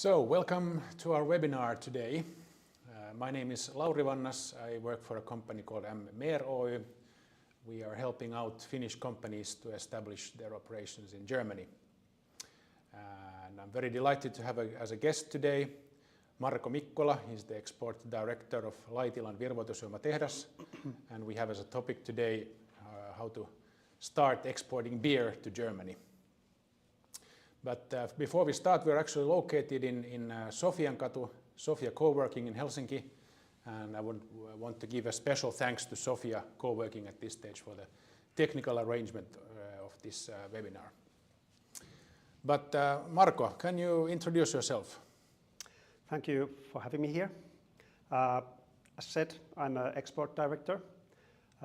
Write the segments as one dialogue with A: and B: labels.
A: So, welcome to our webinar today. My name is Lauri Vannas. I work for a company called Oy. We are helping out Finnish companies to establish their operations in Germany. And I'm very delighted to have as a guest today Marko Mikkola. He's the export director of Laitilan Wirvoitusjuomatehdas. And we have as a topic today how to start exporting beer to Germany. But before we start, we're actually located in Sofiankatu, Sofia Co-working in Helsinki. And I would want to give a special thanks to Sofia Co-working at this stage for the technical arrangement of this webinar. But Marko, can you introduce yourself?
B: Thank you for having me here. As said, I'm an export director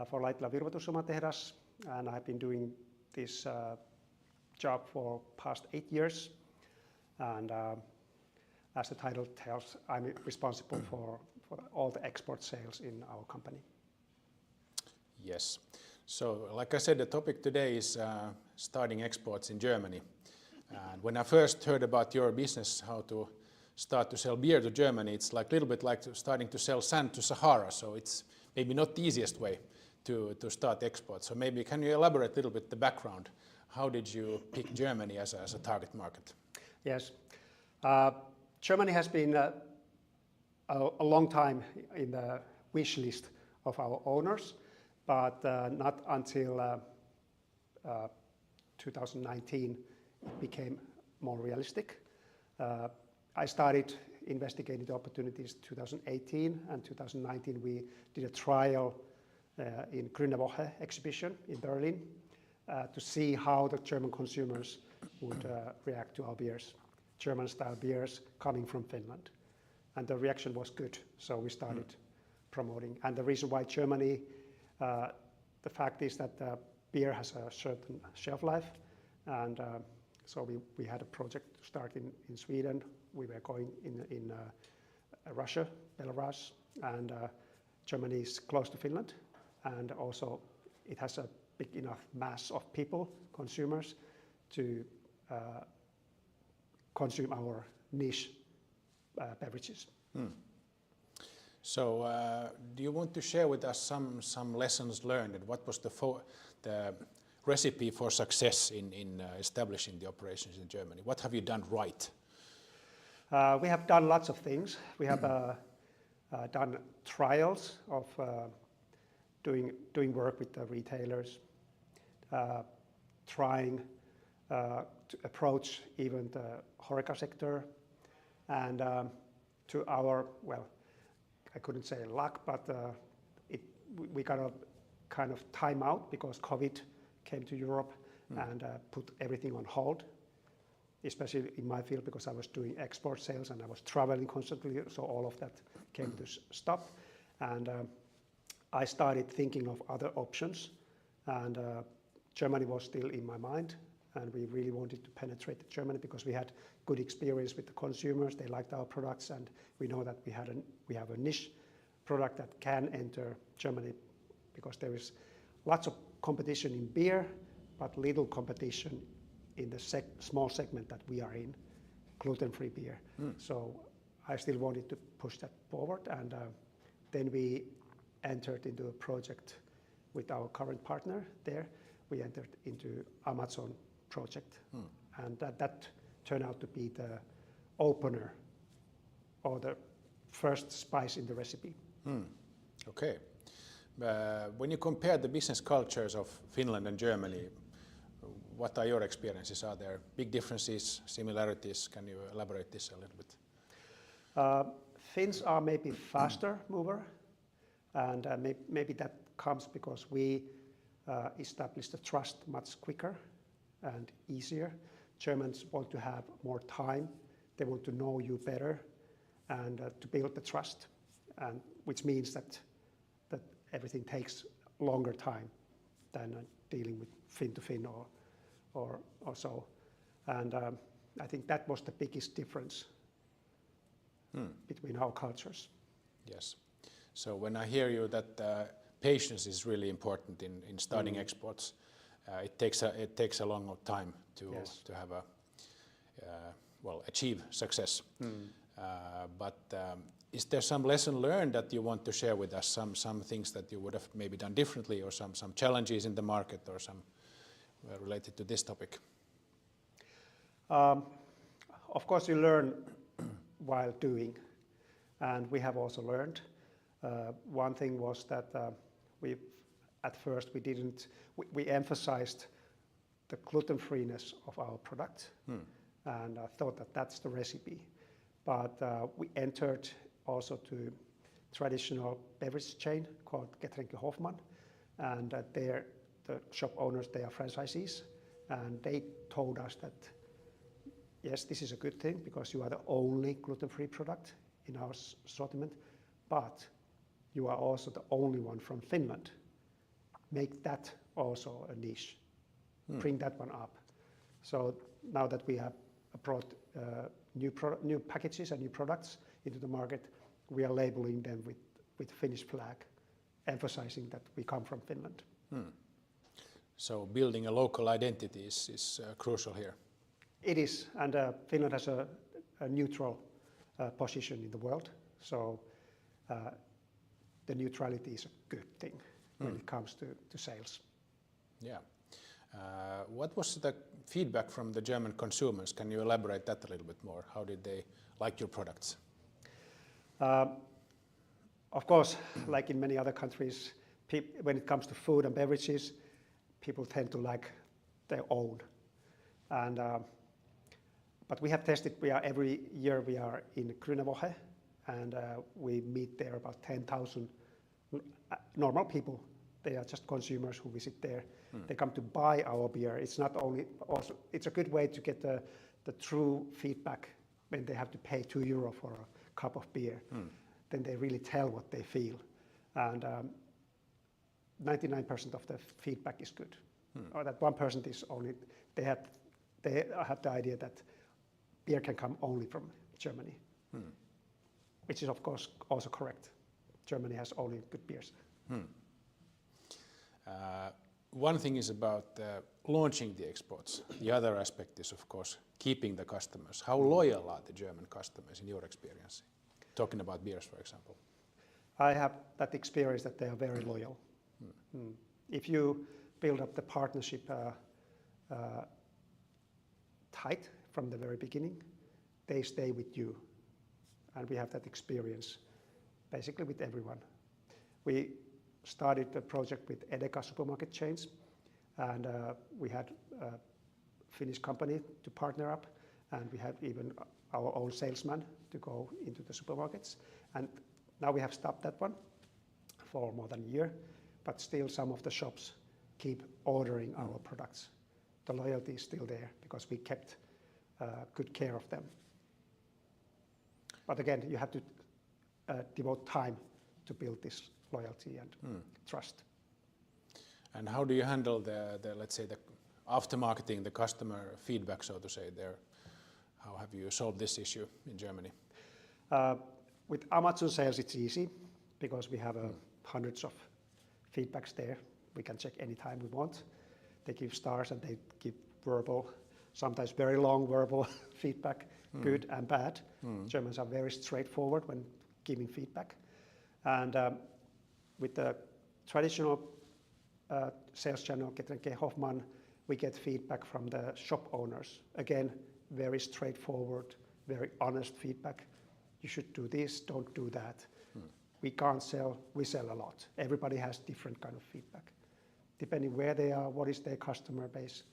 B: for Laitilan Wirvoitusjuomatehdas, and I've been doing this job for past 8 years. And as the title tells, I'm responsible for all the export sales in our company.
A: Yes. So, like I said, the topic today is starting exports in Germany. And when I first heard about your business, how to start to sell beer to Germany, it's like a little bit like starting to sell sand to Sahara. So it's maybe not the easiest way to start exports. So maybe can you elaborate a little bit the background? How did you pick Germany as a target market?
B: Yes. Germany has been a long time in the wish list of our owners, but not until 2019 it became more realistic. I started investigating the opportunities 2018, and 2019 we did a trial in Grüne Woche exhibition in Berlin to see how the German consumers would react to our beers, German-style beers coming from Finland. And the reaction was good, so we started promoting. And the reason why Germany, the fact is that beer has a certain shelf life, and so we had a project to start in Sweden. We were going in Russia, Belarus, and Germany is close to Finland, and also it has a big enough mass of people, consumers, to consume our niche beverages.
A: So, do you want to share with us some lessons learned? And what was the recipe for success in establishing the operations in Germany? What have you done right?
B: We have done lots of things. We have done trials of doing work with the retailers, trying to approach even the HoReCa sector, and to our, well, I couldn't say luck, but we got a kind of time out because COVID came to Europe and put everything on hold, especially in my field because I was doing export sales and I was traveling constantly, so all of that came to stop. And I started thinking of other options, and Germany was still in my mind, and we really wanted to penetrate Germany because we had good experience with the consumers. They liked our products, and we know that we have a niche product that can enter Germany because there is lots of competition in beer, but little competition in the small segment that we are in, gluten-free beer. So I still wanted to push that forward, and then we entered into a project with our current partner there. We entered into Amazon project, and that turned out to be the opener or the first spice in the recipe.
A: Okay. When you compare the business cultures of Finland and Germany, what are your experiences? Are there big differences, similarities? Can you elaborate this a little bit?
B: Finns are maybe faster mover, and maybe that comes because we establish the trust much quicker and easier. Germans want to have more time. They want to know you better and to build the trust, and which means that everything takes longer time than dealing with Finn to Finn or so. And I think that was the biggest difference between our cultures.
A: Yes. So when I hear you that patience is really important in starting exports, it takes a long time to have a well, achieve success. But is there some lesson learned that you want to share with us? Some things that you would have maybe done differently, or some challenges in the market, or some related to this topic?
B: Of course, you learn while doing, and we have also learned. One thing was that at first we emphasized the gluten-freeness of our product, and I thought that that's the recipe. But we entered also to traditional beverage chain called Getränke Hofmann, and the shop owners, they are franchisees, and they told us that yes, this is a good thing because you are the only gluten-free product in our assortment, but you are also the only one from Finland. Make that also a niche. Bring that one up. So now that we have brought new packages and new products into the market, we are labeling them with Finnish flag, emphasizing that we come from Finland.
A: So building a local identity is crucial here.
B: It is, and Finland has a neutral position in the world, so the neutrality is a good thing when it comes to sales. Yeah.
A: What was the feedback from the German consumers? Can you elaborate that a little bit more? How did they like your products?
B: Of course, like in many other countries, when it comes to food and beverages, people tend to like their own. And but we have tested. Every year we are in Grüne and we meet there about 10,000 normal people. They are just consumers who visit there. They come to buy our beer. It's not only also. It's a good way to get the true feedback when they have to pay €2 for a cup of beer. Then they really tell what they feel, and 99% of the feedback is good. Or that 1% is only they have the idea that beer can come only from Germany, which is of course also correct. Germany has only good beers.
A: One thing is about launching the exports. The other aspect is, of course, keeping the customers. How loyal are the German customers in your experience? Talking about beers, for example.
B: I have that experience that they are very loyal. If you build up the partnership tight from the very beginning, they stay with you. And we have that experience basically with everyone. We started the project with Edeka supermarket chains, and we had a Finnish company to partner up, and we had even our own salesman to go into the supermarkets. And now we have stopped that one for more than a year, but still some of the shops keep ordering our products. The loyalty is still there because we kept good care of them. But again, you have to devote time to build this loyalty and trust.
A: And how do you handle the let's say the after-marketing, the customer feedback, so to say, there? How have you solved this issue in Germany?
B: With Amazon sales, it's easy because we have hundreds of feedbacks there. We can check anytime we want. They give stars and they give verbal, sometimes very long verbal feedback, good and bad. Germans are very straightforward when giving feedback. And with the traditional sales channel, Getränke Hofmann, we get feedback from the shop owners. Again, very straightforward, very honest feedback. You should do this, don't do that. We can't sell, we sell a lot. Everybody has different kind of feedback. Depending where they are, what is their customer base,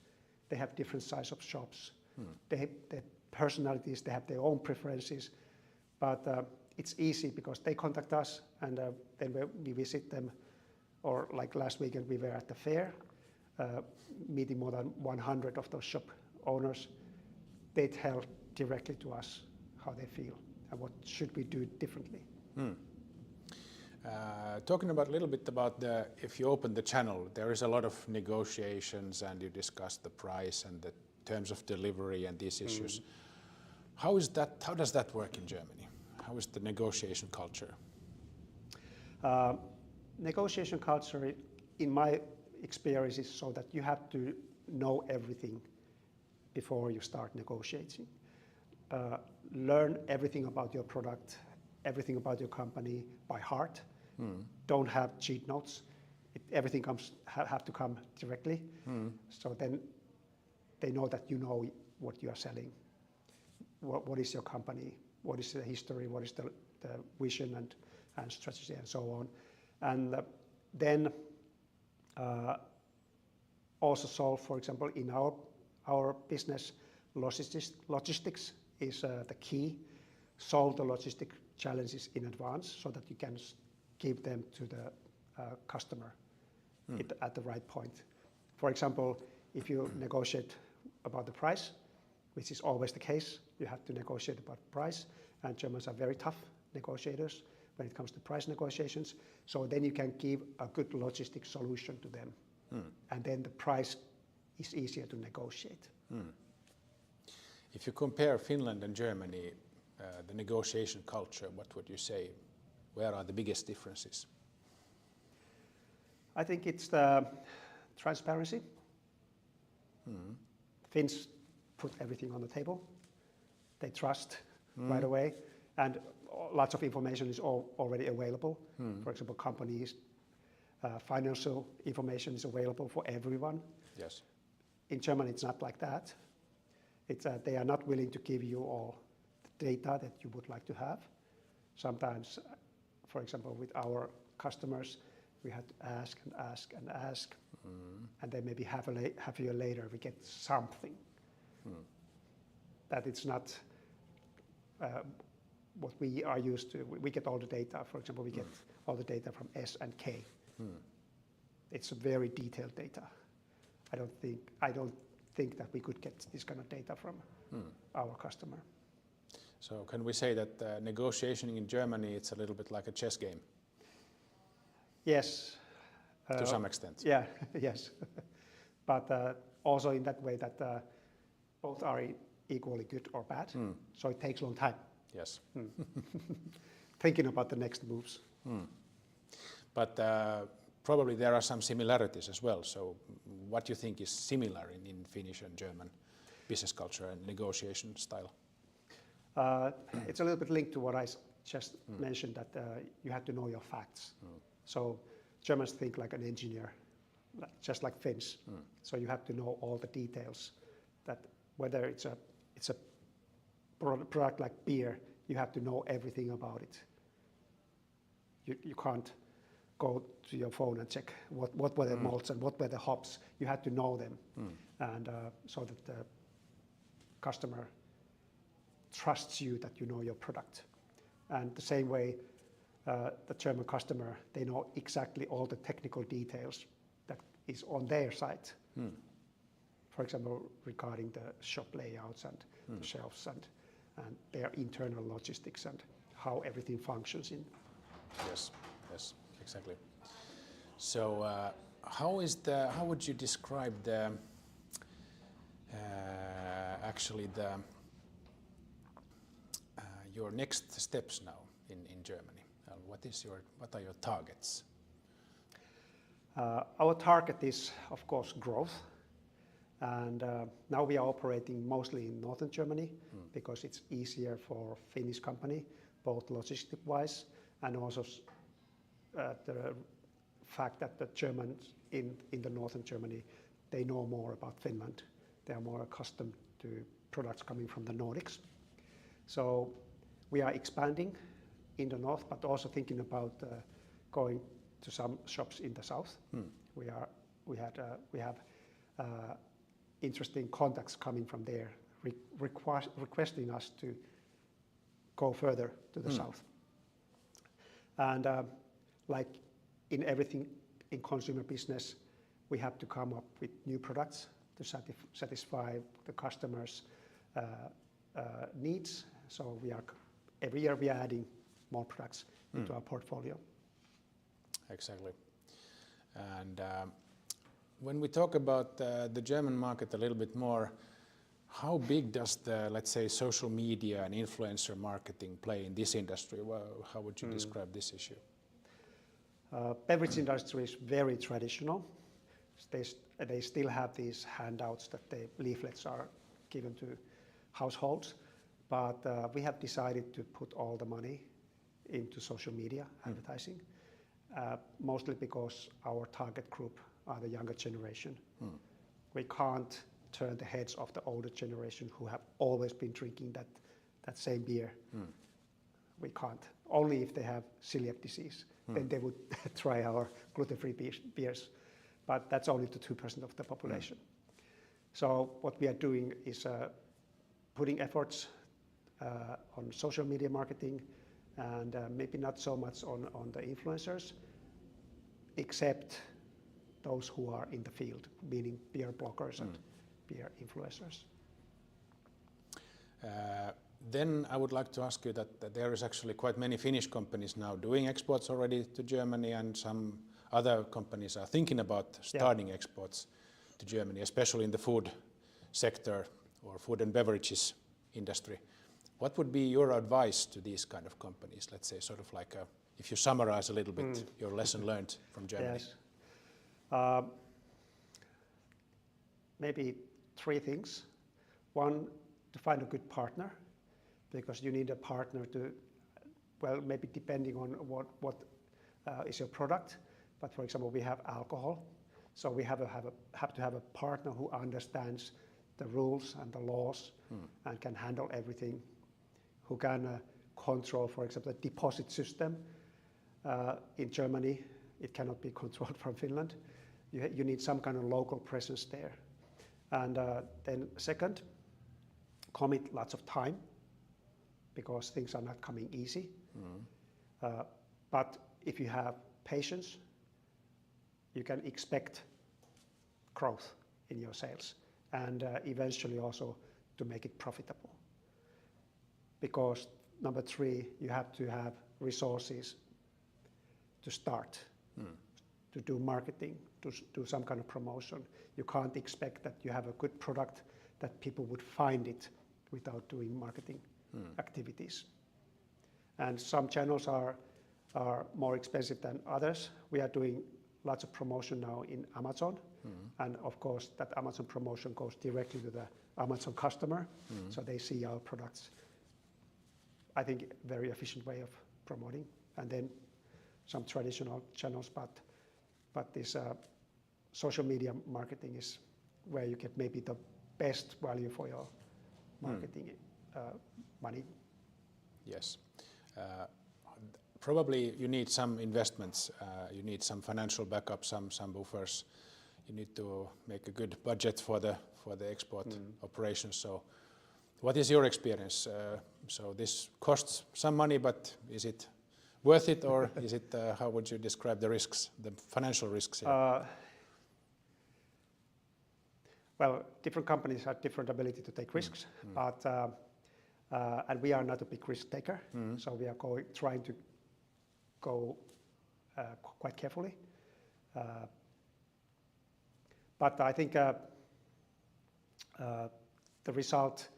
B: they have different size of shops. They have their personalities, they have their own preferences. But it's easy because they contact us, and then we visit them. Or like last weekend, we were at the fair, meeting more than 100 of those shop owners. They tell directly to us how they feel and what should we do differently.
A: Talking about a little bit about if you open the channel, there is a lot of negotiations and you discuss the price and the terms of delivery and these issues. How does that work in Germany? How is the negotiation culture?
B: Negotiation culture, in my experience, is so that you have to know everything before you start negotiating. learn everything about your product, everything about your company by heart. Don't have cheat notes. Everything have to come directly. So then they know that you know what you are selling. What is your company? What is the history? What is the vision and strategy and so on? And then also solve, for example, in our business, logistics is the key. Solve the logistic challenges in advance so that you can give them to the customer at the right point. For example, if you negotiate about the price, which is always the case, you have to negotiate about price, and Germans are very tough negotiators when it comes to price negotiations. So then you can give a good logistic solution to them, and then the price is easier to negotiate.
A: If you compare Finland and Germany, the negotiation culture, what would you say? Where are the biggest differences?
B: I think it's the transparency. Finns put everything on the table. They trust right away, and lots of information is already available. For example, companies, financial information is available for everyone.
A: Yes.
B: In Germany, it's not like that. It's they are not willing to give you all the data that you would like to have. Sometimes, for example, with our customers, we had to ask and ask and ask, and then maybe half a year later we get something. That it's not what we are used to. We get all the data. For example, we get all the data from S and K. It's a very detailed data. I don't think that we could get this kind of data from our customer.
A: So can we say that negotiation in Germany, it's a little bit like a chess game?
B: Yes.
A: To some extent.
B: Yeah, yes. But also in that way that both are equally good or bad. So it takes a long time.
A: Yes.
B: Thinking about the next moves.
A: But probably there are some similarities as well. So what do you think is similar in Finnish and German business culture and negotiation style?
B: It's a little bit linked to what I just mentioned, that you have to know your facts. So Germans think like an engineer, just like Finns. So you have to know all the details, that whether it's a product like beer, you have to know everything about it. You can't go to your phone and check what were the malts and what were the hops. You have to know them, and so that the customer trusts you that you know your product. And the same way, the German customer, they know exactly all the technical details that is on their site. For example, regarding the shop layouts and the shelves and their internal logistics and how everything functions in.
A: Yes, yes, exactly. So how would you describe your next steps now in Germany? What are your targets?
B: Our target is, of course, growth. And now we are operating mostly in northern Germany because it's easier for Finnish company, both logistic-wise and also the fact that the Germans in the northern Germany, they know more about Finland. They are more accustomed to products coming from the Nordics. So we are expanding in the north, but also thinking about going to some shops in the south. We have interesting contacts coming from there, requesting us to go further to the south. And like in everything in consumer business, we have to come up with new products to satisfy the customers' needs. So every year we are adding more products into our portfolio.
A: Exactly. And when we talk about the German market a little bit more, how big does the, let's say, social media and influencer marketing play in this industry? Well, how would you describe this issue?
B: Beverage industry is very traditional. They still have these handouts that the leaflets are given to households. but we have decided to put all the money into social media advertising, mostly because our target group are the younger generation. We can't turn the heads of the older generation who have always been drinking that same beer. We can't. Only if they have celiac disease, then they would try our gluten-free beers. But that's only to 2% of the population. So what we are doing is putting efforts on social media marketing, and maybe not so much on the influencers, except those who are in the field, meaning beer bloggers and beer influencers.
A: Then I would like to ask you that there is actually quite many Finnish companies now doing exports already to Germany, and some other companies are thinking about starting exports to Germany, especially in the food sector or food and beverages industry. What would be your advice to these kind of companies? Let's say sort of like if you summarize a little bit your lesson learned from Germany.
B: Yes. Maybe 3 things. One, to find a good partner, because you need a partner to, well, maybe depending on what is your product. But for example, we have alcohol, so we have to have a partner who understands the rules and the laws and can handle everything, who can control, for example, the deposit system. In Germany, it cannot be controlled from Finland. You need some kind of local presence there. And then second, commit lots of time, because things are not coming easy. But if you have patience, you can expect growth in your sales, and eventually also to make it profitable. Because number 3, you have to have resources to start, to do marketing, to do some kind of promotion. You can't expect that you have a good product that people would find it without doing marketing activities. And some channels are more expensive than others. We are doing lots of promotion now in Amazon, and of course that Amazon promotion goes directly to the Amazon customer, so they see our products. I think very efficient way of promoting. And then some traditional channels, but this social media marketing is where you get maybe the best value for your marketing money.
A: Yes. Probably you need some investments, you need some financial backup, some buffers. You need to make a good budget for the export operations. So what is your experience? So this costs some money, but is it worth it, or is it, how would you describe the risks, the financial risks here?
B: Well, different companies have different ability to take risks, but and we are not a big risk taker, so we are trying to go quite carefully. But I think the result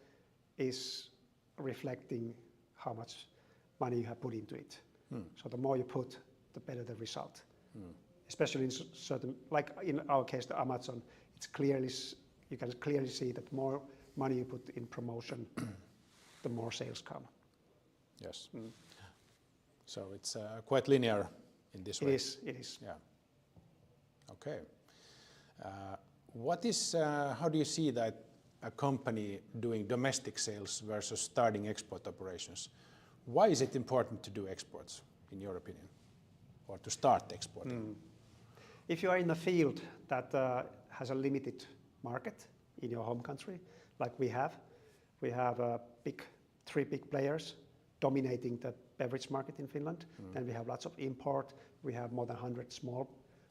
B: is reflecting how much money you have put into it. So the more you put, the better the result. Especially in certain, like in our case, the Amazon, it's clearly, you can clearly see that more money you put in promotion, the more sales come.
A: Yes. So it's quite linear in this way.
B: It is.
A: Yeah. Okay. What is, how do you see that a company doing domestic sales versus starting export operations? Why is it important to do exports, in your opinion, or to start exporting?
B: If you are in a field that has a limited market in your home country, like we have 3 big players dominating the beverage market in Finland. Then we have lots of import. We have more than 100 small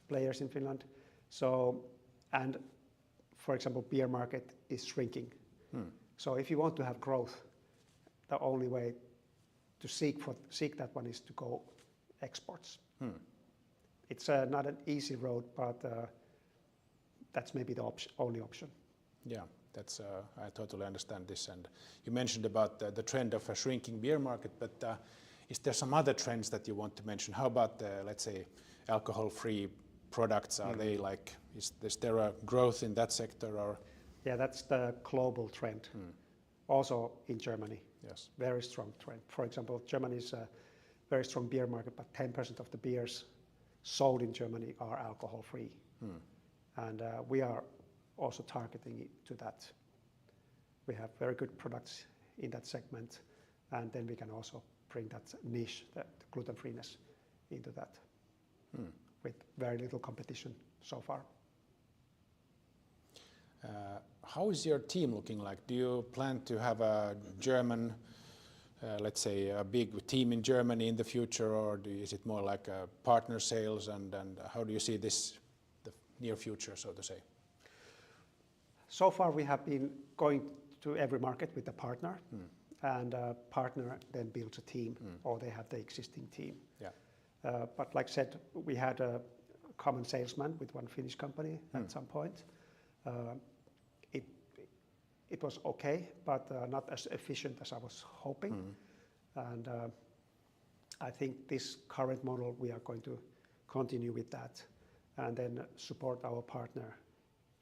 B: players in Finland. So, and for example, beer market is shrinking. So if you want to have growth, the only way to seek that one is to go exports. It's not an easy road, but that's maybe the only option.
A: Yeah, that's I totally understand this. And you mentioned about the trend of a shrinking beer market, but is there some other trends that you want to mention? How about let's say alcohol-free products? Are they like, is there a growth in that sector, or?
B: Yeah, that's the global trend. Also in Germany,
A: Yes.
B: very strong trend. For example, Germany is a very strong beer market, but 10% of the beers sold in Germany are alcohol-free. And we are also targeting it to that. We have very good products in that segment, and then we can also bring that niche, the gluten-freeness, into that with very little competition so far.
A: How is your team looking like? Do you plan to have a German, let's say, a big team in Germany in the future, or is it more like a partner sales? And how do you see this, the near future, so to say?
B: So far, we have been going to every market with a partner, and a partner then builds a team, or they have the existing team.
A: Yeah.
B: But like I said, we had a common salesman with one Finnish company at some point. It was okay, but not as efficient as I was hoping. And I think this current model, we are going to continue with that and then support our partner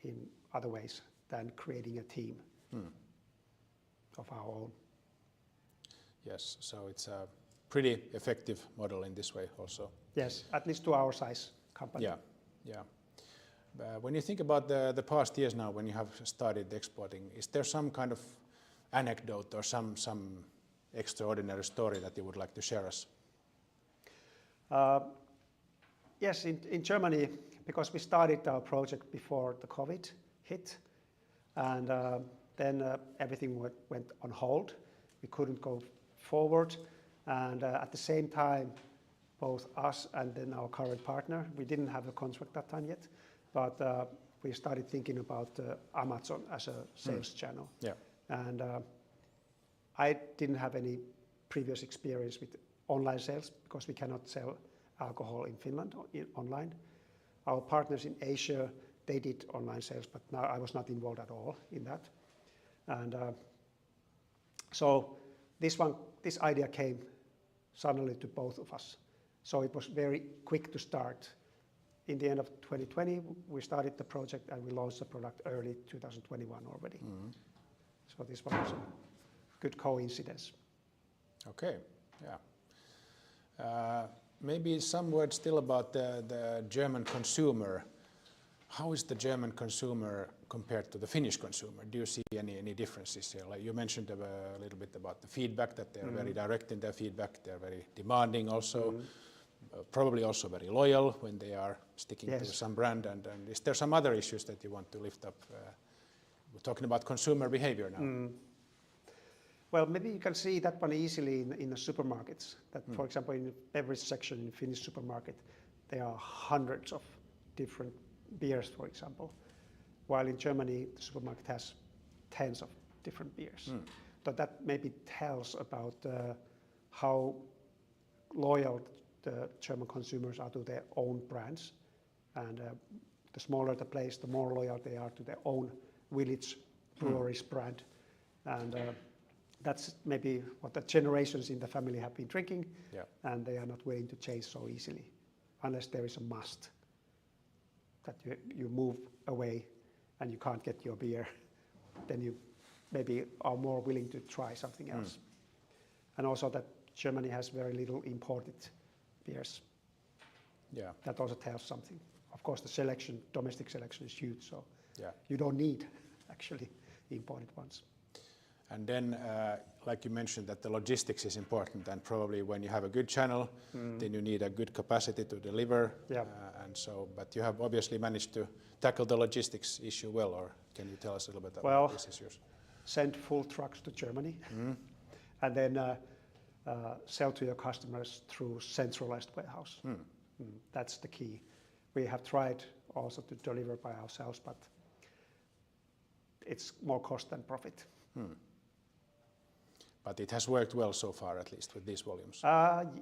B: in other ways than creating a team of our own.
A: Yes, so it's a pretty effective model in this way also.
B: Yes, at least to our size company.
A: Yeah, yeah. When you think about the past years now, when you have started exporting, is there some kind of anecdote or some extraordinary story that you would like to share us?
B: Yes, in Germany, because we started our project before the COVID hit, and then everything went on hold. We couldn't go forward, and at the same time, both us and then our current partner, we didn't have a contract that time yet, but we started thinking about Amazon as a sales channel.
A: Yeah.
B: And I didn't have any previous experience with online sales because we cannot sell alcohol in Finland online. Our partners in Asia, they did online sales, but now I was not involved at all in that. And so this idea came suddenly to both of us. So it was very quick to start. In the end of 2020, we started the project and we launched the product early 2021 already. So this was a good coincidence.
A: Okay, yeah. Maybe some words still about the German consumer. How is the German consumer compared to the Finnish consumer? Do you see any differences here? Like you mentioned a little bit about the feedback, that they're very direct in their feedback, they're very demanding also, probably also very loyal when they are sticking to some brand. And is there some other issues that you want to lift up? We're talking about consumer behavior now.
B: Well, maybe you can see that one easily in the supermarkets. That, for example, in the beverage section in Finnish supermarket, there are hundreds of different beers, for example, while in Germany the supermarket has tens of different beers. So that maybe tells about how loyal the German consumers are to their own brands, and the smaller the place, the more loyal they are to their own village brewery's brand, and that's maybe what the generations in the family have been drinking, and they are not willing to change so easily, unless there is a must that you move away and you can't get your beer, then you maybe are more willing to try something else. And also that Germany has very little imported beers.
A: Yeah.
B: That also tells something. Of course, the selection, domestic selection is huge, so
A: Yeah.
B: you don't need actually imported ones.
A: And then, like you mentioned, that the logistics is important, and probably when you have a good channel, then you need a good capacity to deliver.
B: Yeah.
A: And so, but you have obviously managed to tackle the logistics issue well, or can you tell us a little bit about these issues?
B: Send full trucks to Germany, and then sell to your customers through centralized warehouse. That's the key. We have tried also to deliver by ourselves, but it's more cost than profit.
A: But it has worked well so far, at least with these volumes.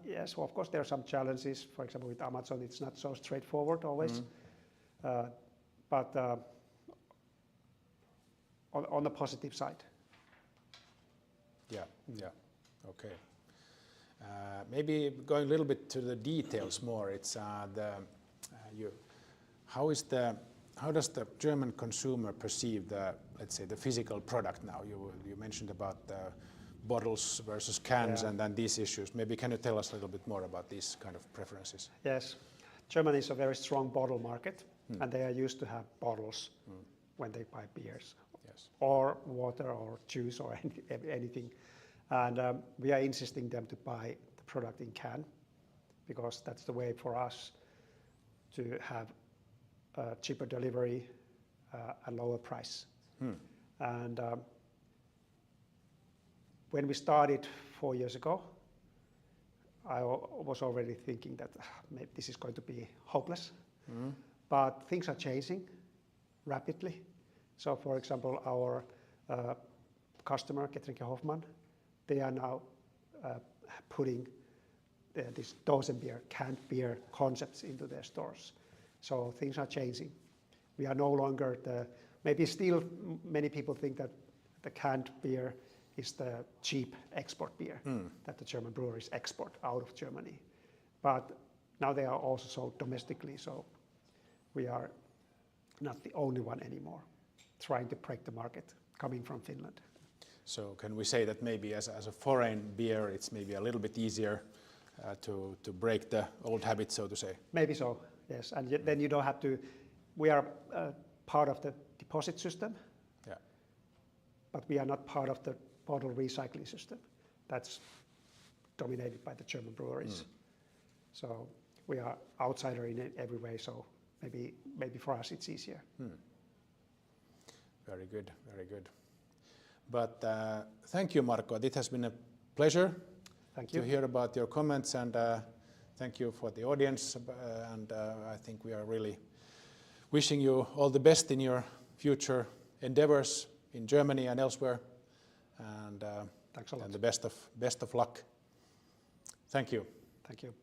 B: Yes, well, of course there are some challenges. For example, with Amazon, it's not so straightforward always. But on the positive side.
A: Yeah, yeah, okay. Maybe going a little bit to the details more. It's how does the German consumer perceive the, let's say, the physical product now? You mentioned about the bottles versus cans, and then these issues. Maybe can you tell us a little bit more about these kind of preferences?
B: Yes, Germany is a very strong bottle market, and they are used to have bottles when they buy beers, or water, or juice, or anything. And we are insisting them to buy the product in can, because that's the way for us to have a cheaper delivery, a lower price. And when we started 4 years ago, I was already thinking that maybe this is going to be hopeless. But things are changing rapidly. So, for example, our customer, Getränke Hoffmann, they are now putting this Dosenbier, canned beer concepts into their stores. So things are changing. We are no longer maybe still many people think that the canned beer is the cheap export beer that the German breweries export out of Germany. But now they are also sold domestically, so we are not the only one anymore trying to break the market coming from Finland.
A: So can we say that maybe as a foreign beer, it's maybe a little bit easier to break the old habit, so to say? Maybe
B: so, yes. And then you don't have to, we are part of the deposit system, but we are not part of the bottle recycling system. That's dominated by the German breweries. So we are outsider in every way, so maybe for us it's easier.
A: Very good, very good. But thank you, Marko. It has been a pleasure to hear about your comments, and thank you for the audience. And I think we are really wishing you all the best in your future endeavors in Germany and elsewhere. And
B: thanks a lot.
A: And the best of luck. Thank you.
B: Thank you.